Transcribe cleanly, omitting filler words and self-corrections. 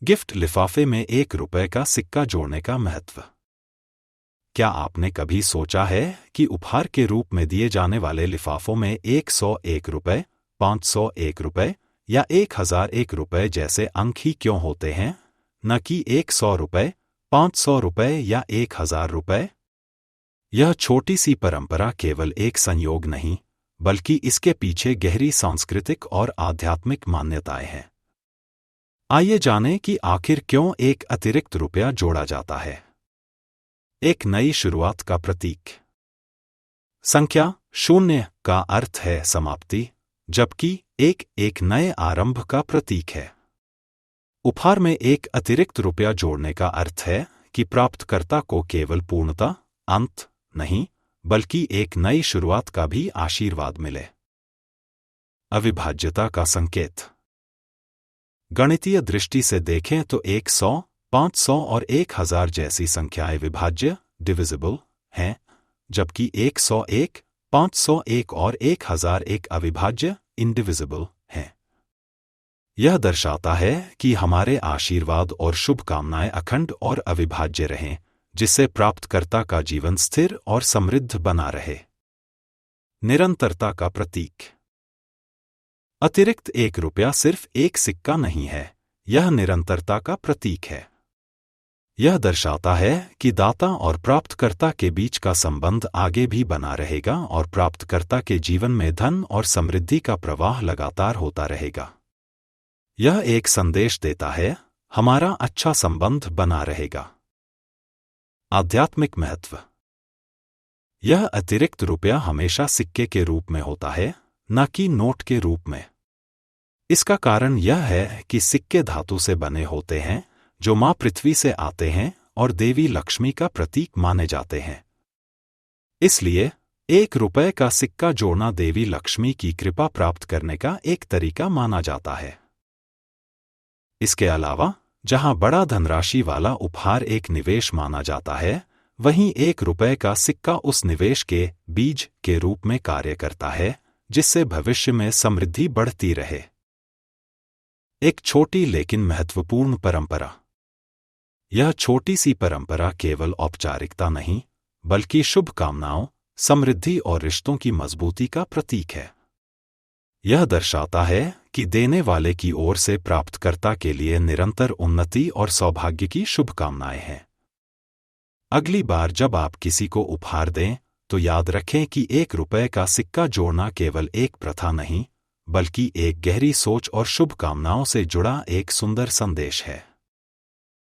Gift लिफाफे में 1 रुपए का सिक्का जोड़ने का महत्व। क्या आपने कभी सोचा है कि उपहार के रूप में दिए जाने वाले लिफाफों में 101 रुपए, 501 रुपए या 1001 रुपए जैसे अंक ही क्यों होते हैं, न कि 100 रुपए, 500 रुपए या 1000 रुपए? यह छोटी सी परंपरा केवल एक संयोग नहीं, बल्कि इसके पीछे गहरी सांस्कृतिक और आध्यात्मिक मान्यताएं हैं। आइए जानें कि आखिर क्यों एक अतिरिक्त रुपया जोड़ा जाता है। एक नई शुरुआत का प्रतीक। संख्या 0 का अर्थ है समाप्ति, जबकि एक नए आरंभ का प्रतीक है। उपहार में एक अतिरिक्त रुपया जोड़ने का अर्थ है कि प्राप्तकर्ता को केवल पूर्णता, अंत नहीं, बल्कि एक नई शुरुआत का भी आशीर्वाद मिले। अविभाज्यता का संकेत। गणितीय दृष्टि से देखें तो 100, 500 और 1000 जैसी संख्याएं विभाज्य डिविजिबल हैं, जबकि 101, 501 और 1001 अविभाज्य इंडिविजिबल हैं। यह दर्शाता है कि हमारे आशीर्वाद और शुभकामनाएं अखंड और अविभाज्य रहें, जिससे प्राप्तकर्ता का जीवन स्थिर और समृद्ध बना रहे। निरंतरता का प्रतीक। अतिरिक्त 1 रुपया सिर्फ एक सिक्का नहीं है, यह निरंतरता का प्रतीक है। यह दर्शाता है कि दाता और प्राप्तकर्ता के बीच का संबंध आगे भी बना रहेगा और प्राप्तकर्ता के जीवन में धन और समृद्धि का प्रवाह लगातार होता रहेगा। यह एक संदेश देता है, हमारा अच्छा संबंध बना रहेगा। आध्यात्मिक महत्व। यह अतिरिक्त रुपया हमेशा सिक्के के रूप में होता है, न कि नोट के रूप में। इसका कारण यह है कि सिक्के धातु से बने होते हैं, जो मां पृथ्वी से आते हैं और देवी लक्ष्मी का प्रतीक माने जाते हैं। इसलिए 1 रुपए का सिक्का जोड़ना देवी लक्ष्मी की कृपा प्राप्त करने का एक तरीका माना जाता है। इसके अलावा जहां बड़ा धनराशि वाला उपहार एक निवेश माना जाता है, वहीं 1 रुपए का सिक्का उस निवेश के बीज के रूप में कार्य करता है, जिससे भविष्य में समृद्धि बढ़ती रहे। एक छोटी लेकिन महत्वपूर्ण परंपरा। यह छोटी सी परंपरा केवल औपचारिकता नहीं, बल्कि शुभकामनाओं, समृद्धि और रिश्तों की मजबूती का प्रतीक है। यह दर्शाता है कि देने वाले की ओर से प्राप्तकर्ता के लिए निरंतर उन्नति और सौभाग्य की शुभकामनाएं हैं। अगली बार जब आप किसी को उपहार दें, तो याद रखें कि 1 रुपए का सिक्का जोड़ना केवल एक प्रथा नहीं, बल्कि एक गहरी सोच और शुभकामनाओं से जुड़ा एक सुंदर संदेश है।